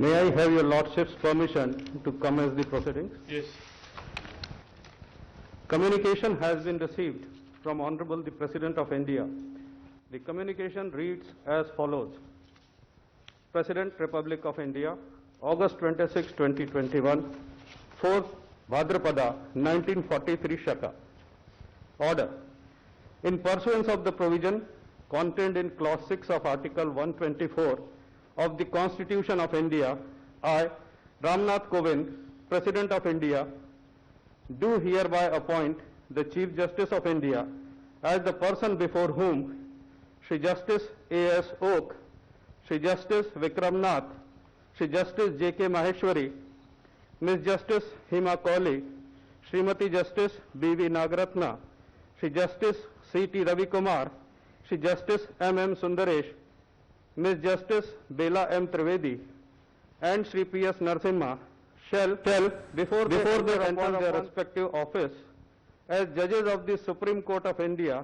May I have your Lordship's permission to commence the proceedings? Yes. Communication has been received from Honorable the President of India. The communication reads as follows. President, Republic of India, August 26, 2021, 4th Bhadrapada, 1943 Shaka. Order. In pursuance of the provision contained in Clause 6 of Article 124 of the Constitution of India, I, Ramnath Kovind, President of India, do hereby appoint the Chief Justice of India as the person before whom Shri Justice A.S. Oak, Shri Justice Vikram Nath, Shri Justice J.K. Maheshwari, Ms. Justice Hima Kohli, Srimati Justice B.V. Nagaratna, Shri Justice C.T. Ravi Kumar, Shri Justice M.M. Sundaresh, Ms. Justice Bela M. Trivedi, and Shri P.S. Narasimha shall before they enter their respective office as judges of the Supreme Court of India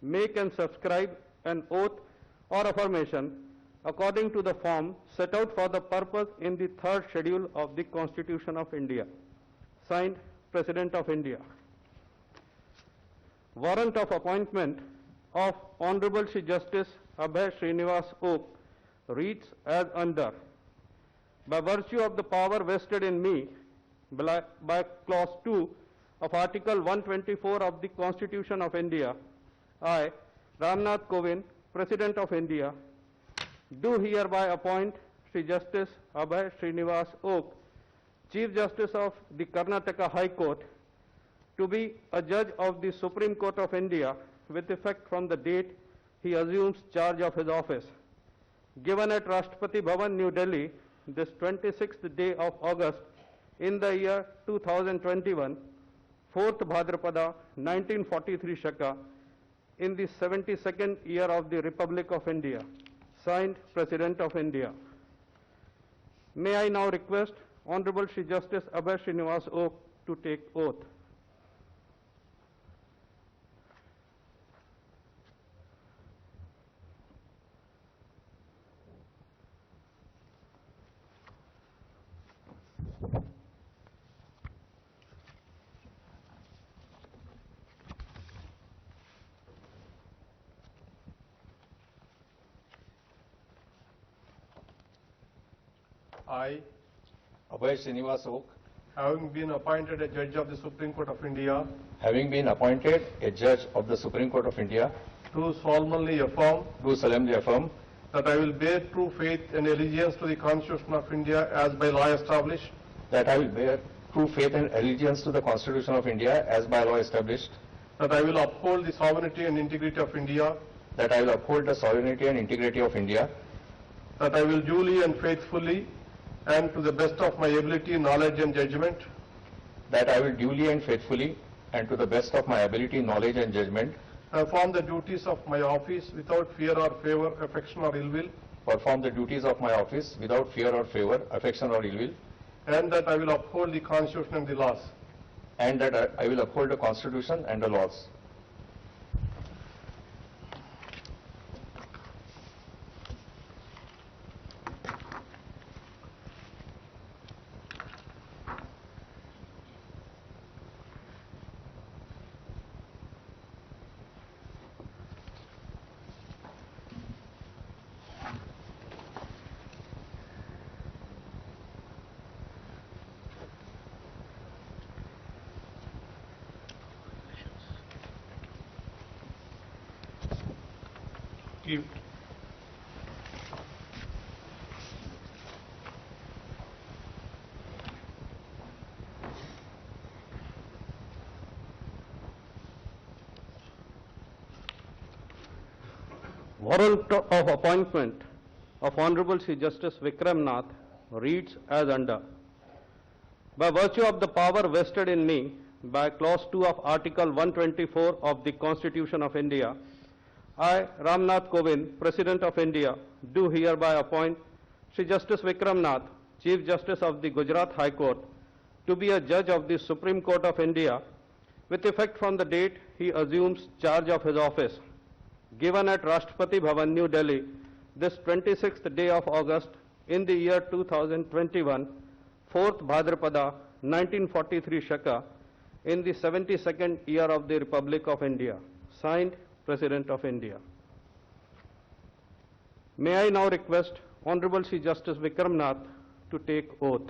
make and subscribe an oath or affirmation according to the form set out for the purpose in the 3rd schedule of the Constitution of India. Signed, President of India. Warrant of appointment of Honorable Shri Justice Abhay Srinivas Oak reads as under. By virtue of the power vested in me by Clause 2 of Article 124 of the Constitution of India, I, Ramnath Kovind, President of India, do hereby appoint Shri Justice Abhay Srinivas Oak, Chief Justice of the Karnataka High Court, to be a judge of the Supreme Court of India with effect from the date he assumes charge of his office. Given at Rashtrapati Bhavan, New Delhi, this 26th day of August in the year 2021, 4th Bhadrapada, 1943 Shaka, in the 72nd year of the Republic of India. Signed, President of India. May I now request Honorable Shri Justice Abhay Srinivas Oak to take oath. I, Abhay Srinivas Oak, having been appointed a judge of the Supreme Court of India, having been appointed a judge of the Supreme Court of India, do solemnly affirm that I will bear true faith and allegiance to the Constitution of India as by law established, that I will bear true faith and allegiance to the Constitution of India as by law established, that I will uphold the sovereignty and integrity of India, that I will uphold the sovereignty and integrity of India, that I will duly and faithfully and to the best of my ability, knowledge and judgment, that I will duly and faithfully and to the best of my ability, knowledge and judgment perform the duties of my office without fear or favor, affection or ill will, perform the duties of my office without fear or favor, affection or ill will, and that I will uphold the Constitution and the laws. and that I will uphold the Constitution and the laws. Give. Warrant of appointment of Honorable Shri Justice Vikram Nath reads as under. By virtue of the power vested in me by Clause 2 of Article 124 of the Constitution of India, I, Ramnath Kovind, President of India, do hereby appoint Shri Justice Vikram Nath, Chief Justice of the Gujarat High Court, to be a judge of the Supreme Court of India with effect from the date he assumes charge of his office. Given at Rashtrapati Bhavan, New Delhi, this 26th day of August in the year 2021, 4th Bhadrapada 1943 Shaka, in the 72nd year of the Republic of India. Signed, President of India. May I now request Honorable Chief Justice Vikram Nath to take oath.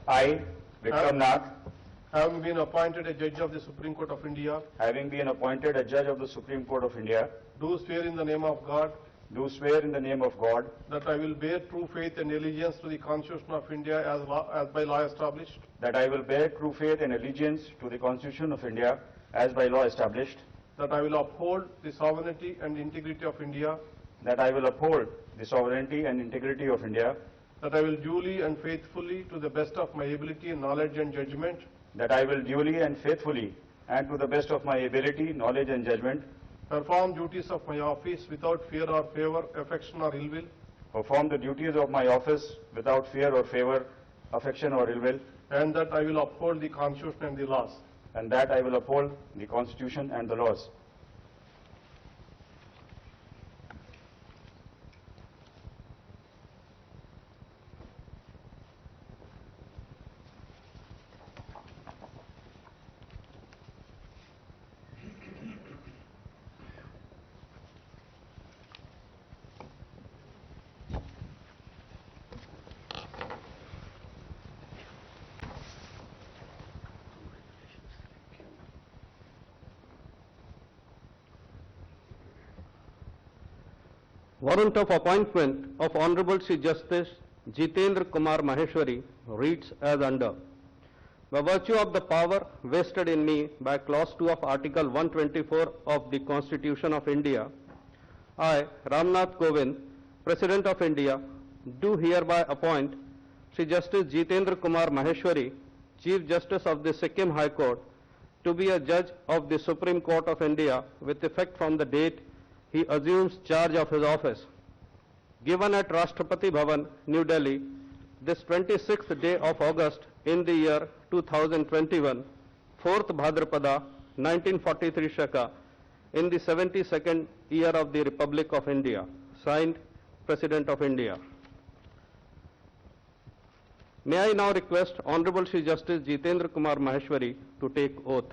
I, Vikram Nath, having been appointed a judge of the Supreme Court of India, having been appointed a judge of the Supreme Court of India, do swear in the name of God do swear in the name of God that I will bear true faith and allegiance to the Constitution of India as by law established, that I will bear true faith and allegiance to the Constitution of India as by law established, that I will uphold the sovereignty and integrity of India, that I will uphold the sovereignty and integrity of India, that I will duly and faithfully, to the best of my ability, knowledge and judgment, that I will duly and faithfully and to the best of my ability, knowledge and judgment, perform duties of my office without fear or favor, affection or ill will, perform the duties of my office without fear or favor, affection or ill will, and that I will uphold the Constitution and the laws. and that I will uphold the Constitution and the laws. Warrant of appointment of Honorable Chief Justice Jitendra Kumar Maheshwari reads as under. By virtue of the power vested in me by Clause 2 of Article 124 of the Constitution of India, I, Ramnath Kovind, President of India, do hereby appoint Sri Justice Jitendra Kumar Maheshwari, Chief Justice of the Sikkim High Court, to be a judge of the Supreme Court of India with effect from the date he assumes charge of his office. Given at Rashtrapati Bhavan, New Delhi, this 26th day of August in the year 2021, 4th Bhadrapada 1943 Shaka, in the 72nd year of the Republic of India. Signed, President of India. May I now request Honorable Shri Justice Jitendra Kumar Maheshwari to take oath.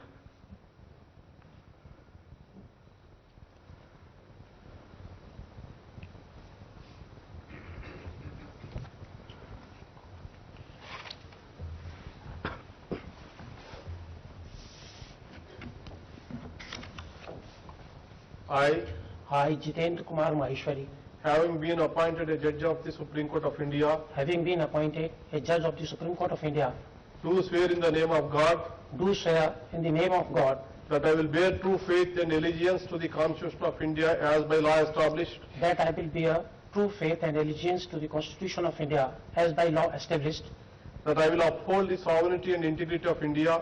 I, Jitendra Kumar Maheshwari, having been appointed a judge of the Supreme Court of India, having been appointed a judge of the Supreme Court of India, do swear in the name of God do swear in the name of God that I will bear true faith and allegiance to the Constitution of India as by law established, that I will bear true faith and allegiance to the Constitution of India as by law established, that I will uphold the sovereignty and integrity of India,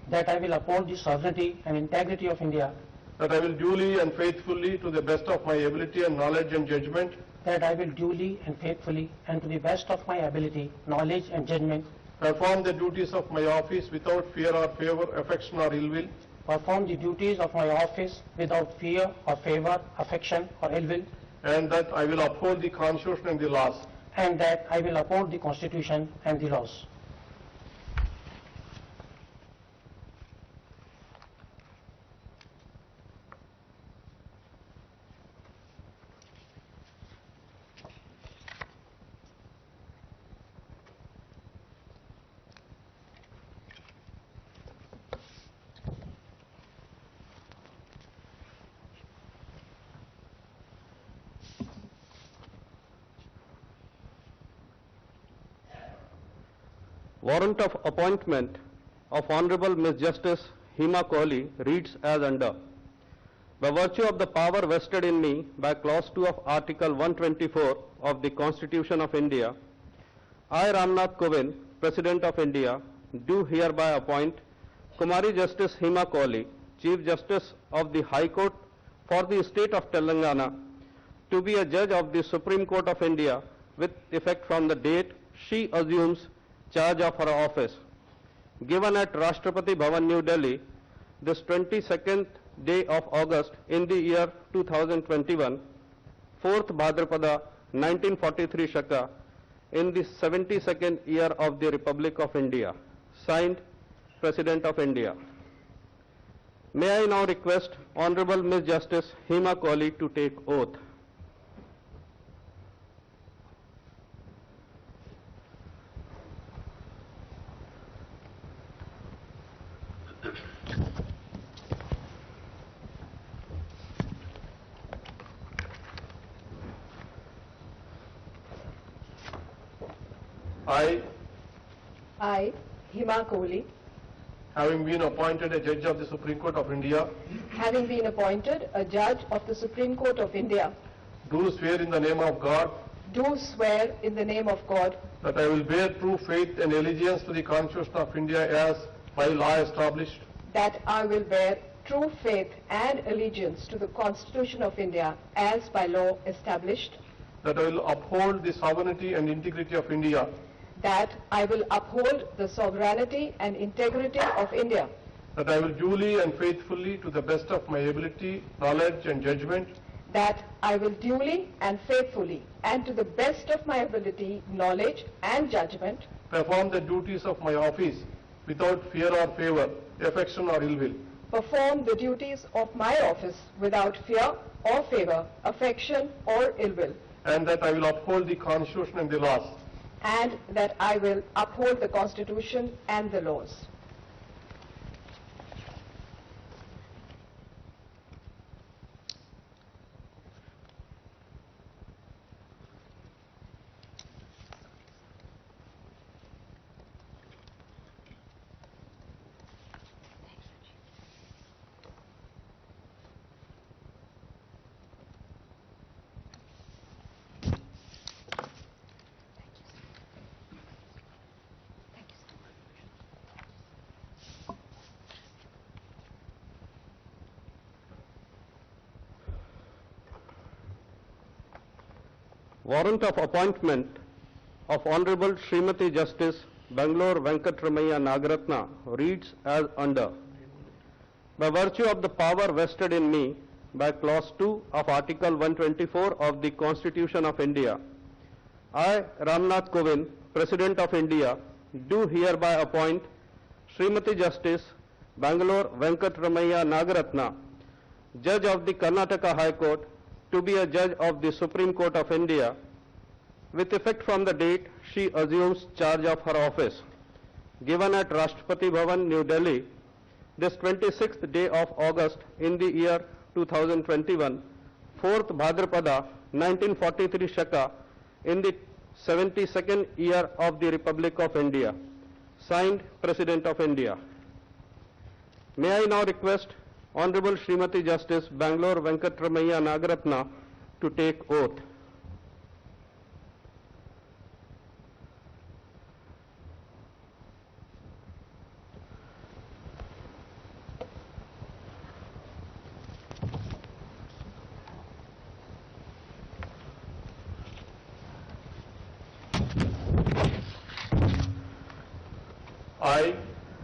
that I will uphold the sovereignty and integrity of India, that I will duly and faithfully, to the best of my ability and knowledge and judgment, that I will duly and faithfully and to the best of my ability, knowledge and judgment, perform the duties of my office without fear or favor, affection or ill will, perform the duties of my office without fear or favor, affection or ill will, and that I will uphold the Constitution and the laws. and that I will uphold the Constitution and the laws. Warrant of appointment of Honorable Ms. Justice Hema Kohli reads as under. By virtue of the power vested in me by Clause 2 of Article 124 of the Constitution of India, I, Ramnath Kovind, President of India, do hereby appoint Kumari Justice Hema Kohli, Chief Justice of the High Court for the state of Telangana to be a judge of the Supreme Court of India with effect from the date she assumes charge of her office. Given at Rashtrapati Bhavan, New Delhi, this 22nd day of August in the year 2021, 4th Bhadrapada 1943 Shaka, in the 72nd year of the Republic of India. Signed, President of India. May I now request Honorable Ms. Justice Hema Kohli to take oath. I, Hema Kohli, having been appointed a judge of the Supreme Court of India, having been appointed a judge of the Supreme Court of India, do swear in the name of God do swear in the name of God that I will bear true faith and allegiance to the Constitution of India as by law established, that I will bear true faith and allegiance to the Constitution of India as by law established, that I will uphold the sovereignty and integrity of India, that I will uphold the sovereignty and integrity of India, that I will duly and faithfully, to the best of my ability, knowledge and judgment, that I will duly and faithfully and to the best of my ability, knowledge and judgment perform the duties of my office without fear or favor, affection or ill will, perform the duties of my office without fear or favor, affection or ill will, and that I will uphold the Constitution and the laws. and that I will uphold the Constitution and the laws. Warrant of appointment of Honorable Srimati Justice Bangalore Venkatramaiah Nagaratna reads as under. By virtue of the power vested in me by Clause 2 of Article 124 of the Constitution of India, I, Ramnath Kovind, President of India, do hereby appoint Srimati Justice Bangalore Venkatramaiah Nagaratna, Judge of the Karnataka High Court, to be a judge of the Supreme Court of India with effect from the date she assumes charge of her office. Given at Rashtrapati Bhavan, New Delhi, this 26th day of August in the year 2021, 4th Bhadrapada 1943 Shaka, in the 72nd year of the Republic of India. Signed, President of India. May I now request Honorable Srimati Justice Bangalore Venkatramaiah Nagaratna to take oath.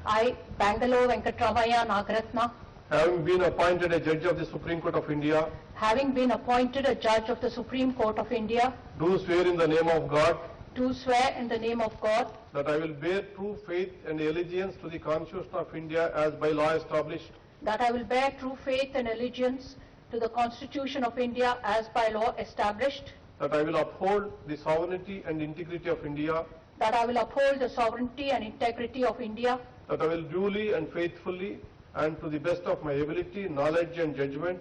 I, Bangalore Venkatramaiah Nagaratna, Having been appointed a judge of the Supreme Court of India, having been appointed a judge of the Supreme Court of India, do swear in the name of God do swear in the name of God that I will bear true faith and allegiance to the Constitution of India as by law established, that I will bear true faith and allegiance to the Constitution of India as by law established, that I will uphold the sovereignty and integrity of India, that I will uphold the sovereignty and integrity of India, that I will duly and faithfully and to the best of my ability, knowledge and judgment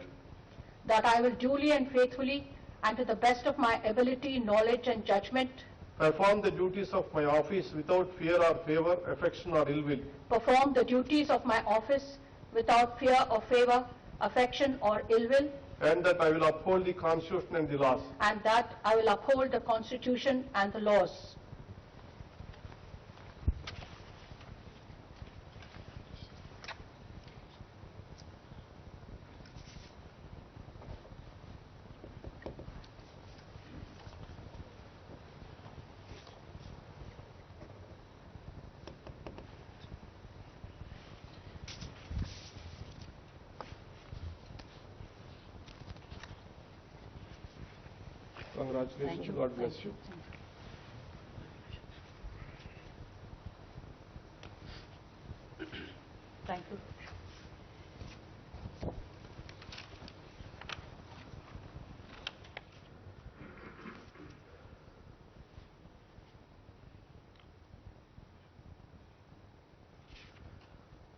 that I will duly and faithfully and to the best of my ability, knowledge and judgment perform the duties of my office without fear or favor, affection or ill will, perform the duties of my office without fear or favor, affection or ill will, and that I will uphold the Constitution and the laws. and that I will uphold the Constitution and the laws. Congratulations. God bless you. Thank you.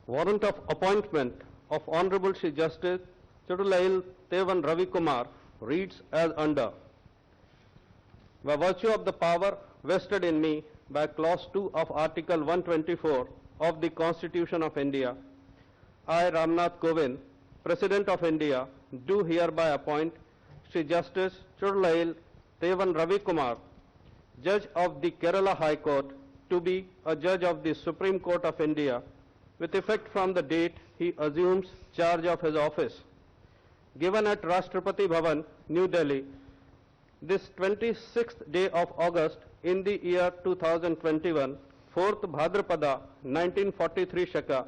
Warrant of appointment of Honorable Shri Justice Chudulail Tevan Ravi Kumar reads as under. By virtue of the power vested in me by Clause 2 of Article 124 of the Constitution of India, I, Ramnath Kovind, President of India, do hereby appoint Shri Justice Chudulail Tevan Ravi Kumar, Judge of the Kerala High Court, to be a Judge of the Supreme Court of India with effect from the date he assumes charge of his office. Given at Rashtrapati Bhavan, New Delhi, this 26th day of August in the year 2021, 4th Bhadrapada 1943 Shaka,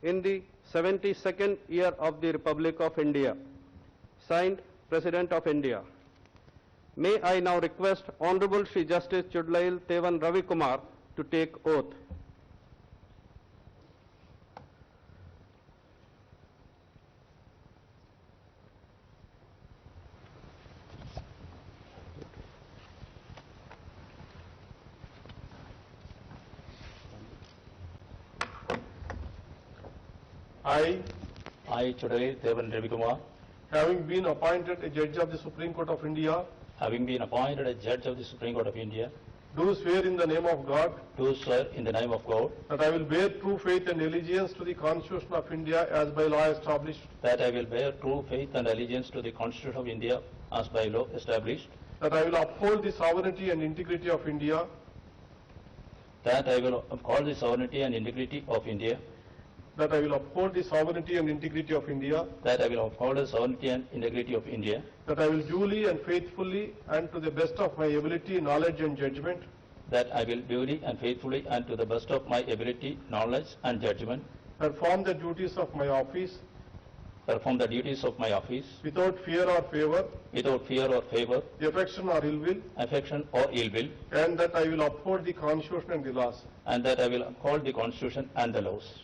in the 72nd year of the Republic of India. Signed, President of India. May I now request Honorable Shri Justice Chudulail Tevan Ravi Kumar to take oath. I, Chudulail Tevan Ravi Kumar, having been appointed a Judge of the Supreme Court of India, having been appointed a Judge of the Supreme Court of India, do swear in the name of God do swear in the name of God that I will bear true faith and allegiance to the Constitution of India as by law established, that I will bear true faith and allegiance to the Constitution of India as by law established, that I will uphold the sovereignty and integrity of India, that I will uphold the sovereignty and integrity of India, that I will uphold the sovereignty and integrity of India, that I will uphold the sovereignty and integrity of India, that I will duly and faithfully and to the best of my ability, knowledge and judgment that I will duly and faithfully and to the best of my ability, knowledge and judgment perform the duties of my office perform the duties of my office without fear or favor, affection or ill will, and that I will uphold the Constitution and the laws. and that I will uphold the Constitution and the laws.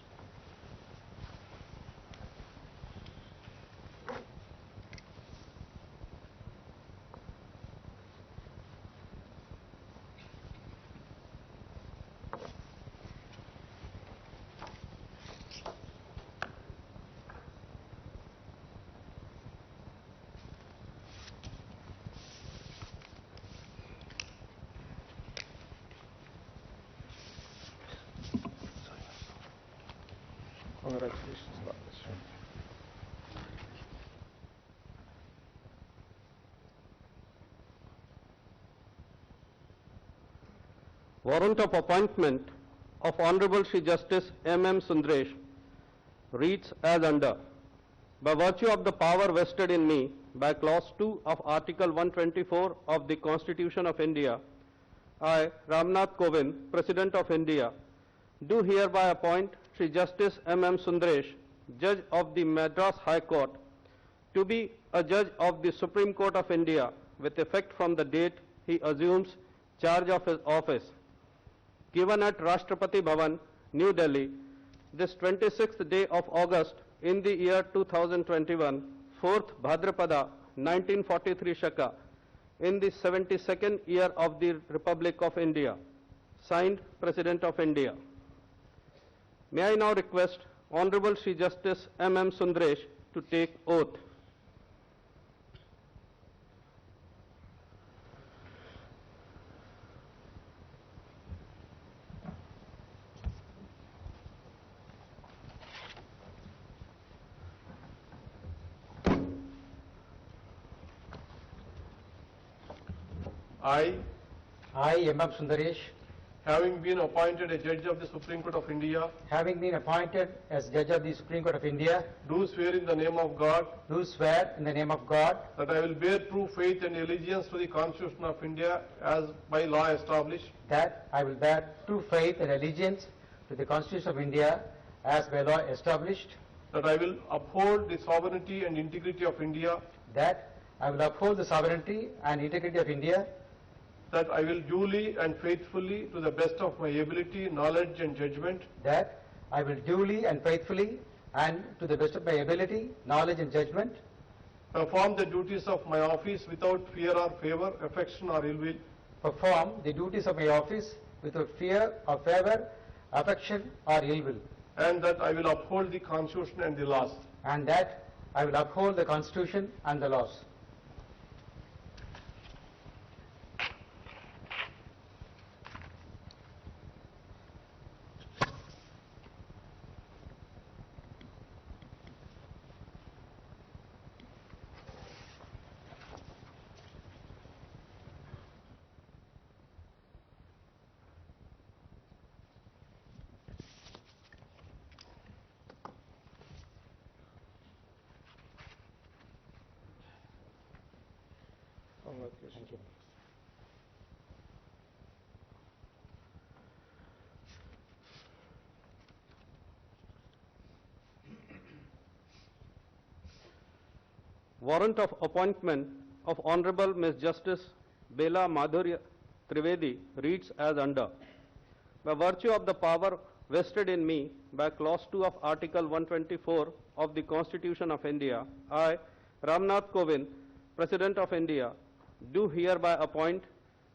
Congratulations. God bless you. Warrant of appointment of Honorable Shri Justice M.M. Sundaresh reads as under. By virtue of the power vested in me by Clause 2 of Article 124 of the Constitution of India, I, Ramnath Kovind, President of India, do hereby appoint Shri Justice M.M. Sundaresh, Judge of the Madras High Court, to be a Judge of the Supreme Court of India with effect from the date he assumes charge of his office. Given at Rashtrapati Bhavan, New Delhi, this 26th day of August in the year 2021, 4th Bhadrapada 1943 Shaka, in the 72nd year of the Republic of India. Signed, President of India. May I now request Honorable Shri Justice M.M. Sundaresh to take oath. I, M.M. Sundaresh, having been appointed a Judge of the Supreme Court of India, having been appointed as Judge of the Supreme Court of India, do swear in the name of God do swear in the name of God that I will bear true faith and allegiance to the Constitution of India as by law established, that I will bear true faith and allegiance to the Constitution of India as by law established, that I will uphold the sovereignty and integrity of India, that I will uphold the sovereignty and integrity of India, that I will duly and faithfully, to the best of my ability, knowledge and judgment, that I will duly and faithfully and to the best of my ability, knowledge and judgment, perform the duties of my office without fear or favor, affection or ill will, perform the duties of my office without fear or favor, affection or ill will, and that I will uphold the Constitution and the laws. and that I will uphold the Constitution and the laws. Congratulations. Warrant of appointment of Honorable Ms. Justice Bela Madhurya Trivedi reads as under. By virtue of the power vested in me by Clause 2 of Article 124 of the Constitution of India, I, Ramnath Kovind, President of India, do hereby appoint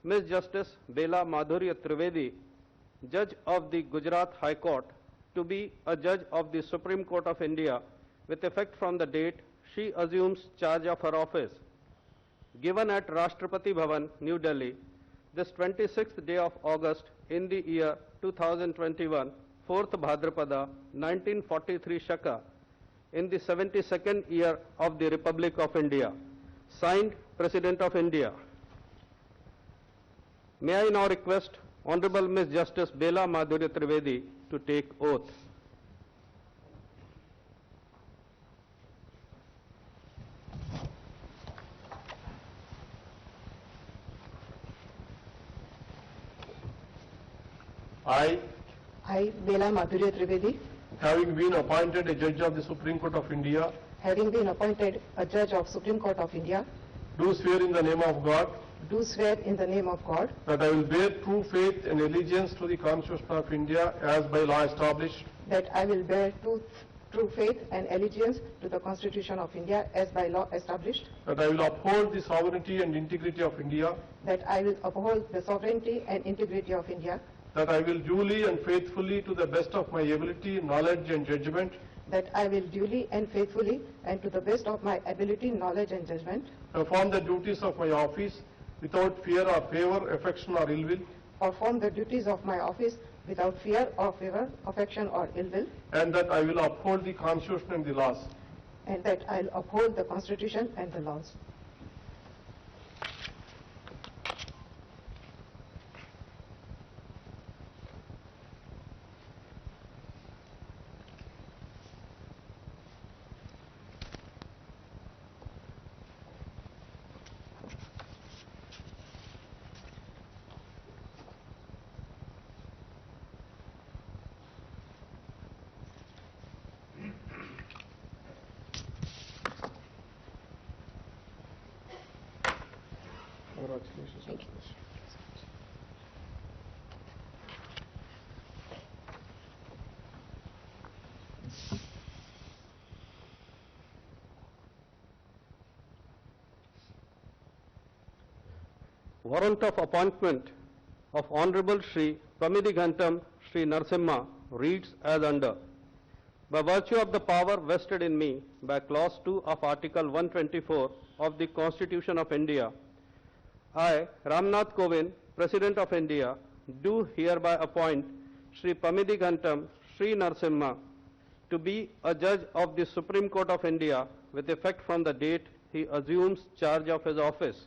Ms. Justice Bela Madhurya Trivedi, Judge of the Gujarat High Court, to be a Judge of the Supreme Court of India with effect from the date she assumes charge of her office. Given at Rashtrapati Bhavan, New Delhi, this 26th day of August in the year 2021, 4th Bhadrapada, 1943 Shaka, in the 72nd year of the Republic of India. Signed, President of India. May I now request Honorable Ms. Justice Bela Madhurya Trivedi to take oath. I, Bela Madhurya Trivedi, Having been appointed a Judge of the Supreme Court of India, having been appointed a Judge of Supreme Court of India, do swear in the name of God do swear in the name of God that I will bear true faith and allegiance to the Constitution of India as by law established, that I will bear true faith and allegiance to the Constitution of India as by law established, that I will uphold the sovereignty and integrity of India, that I will uphold the sovereignty and integrity of India, that I will duly and faithfully, to the best of my ability, knowledge and judgment, that I will duly and faithfully and to the best of my ability, knowledge and judgment perform the duties of my office without fear or favor, affection or ill will, perform the duties of my office without fear or favor, affection or ill will, and that I will uphold the Constitution and the laws. and that I will uphold the Constitution and the laws. Congratulations. Warrant of appointment of Honorable Shri Pamidi Ghantam Shri Narasimha reads as under. By virtue of the power vested in me by Clause 2 of Article 124 of the Constitution of India, I, Ramnath Kovind, President of India, do hereby appoint Shri Pamidi Ghantam Shri Narasimha to be a Judge of the Supreme Court of India with effect from the date he assumes charge of his office.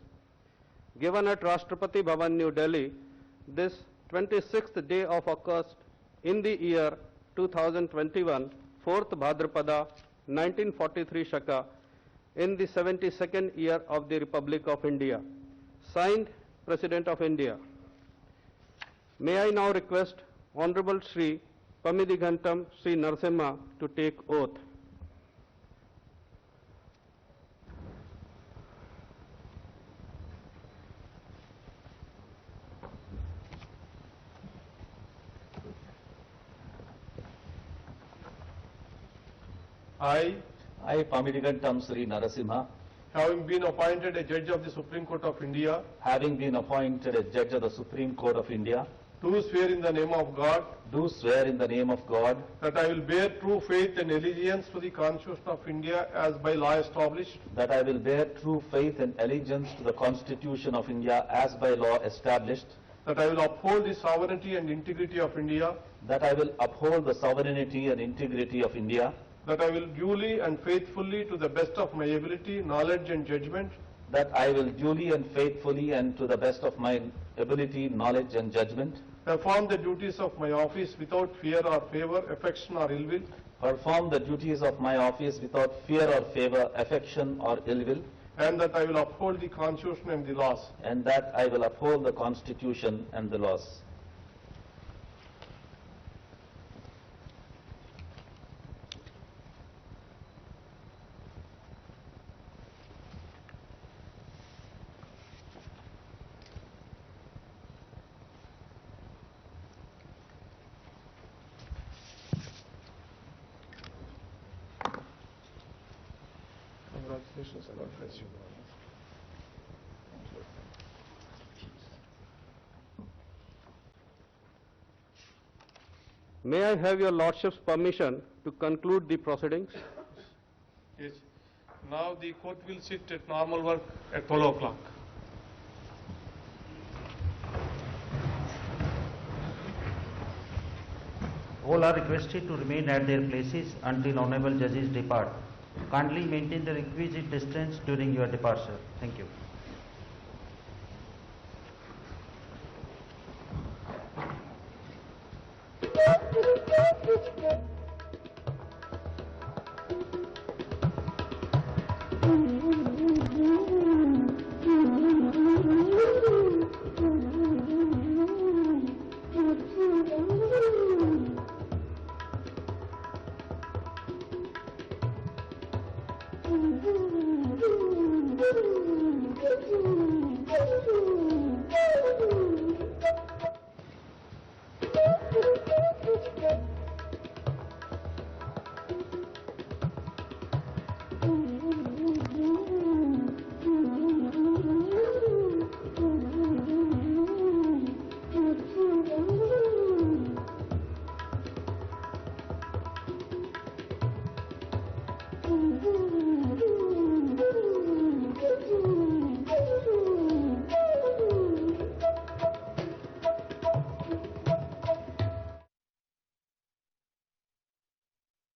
Given at Rashtrapati Bhavan, New Delhi, this 26th day of August in the year 2021, 4th Bhadrapada, 1943 Shaka, in the 72nd year of the Republic of India. Signed, President of India. May I now request Honorable Shri Pamidi Ghantam Shri Narasimha to take oath. I, Pamidigantam Sri Narasimha, having been appointed a judge of the Supreme Court of India, having been appointed a judge of the Supreme Court of India, do swear in the name of God do swear in the name of God that I will bear true faith and allegiance to the Constitution of India as by law established, that I will bear true faith and allegiance to the Constitution of India as by law established, that I will uphold the sovereignty and integrity of India, that I will uphold the sovereignty and integrity of India, that I will duly and faithfully, to the best of my ability, knowledge and judgment, that I will duly and faithfully and to the best of my ability, knowledge and judgment, perform the duties of my office without fear or favor, affection or ill will, perform the duties of my office without fear or favor, affection or ill will, and that I will uphold the Constitution and the laws. and that I will uphold the Constitution and the laws. Congratulations and God bless you. May I have your lordship's permission to conclude the proceedings? Yes. Now the court will sit at normal work at 12 o'clock. All are requested to remain at their places until honorable judges depart. Kindly maintain the requisite distance during your departure. Thank you. Thank you.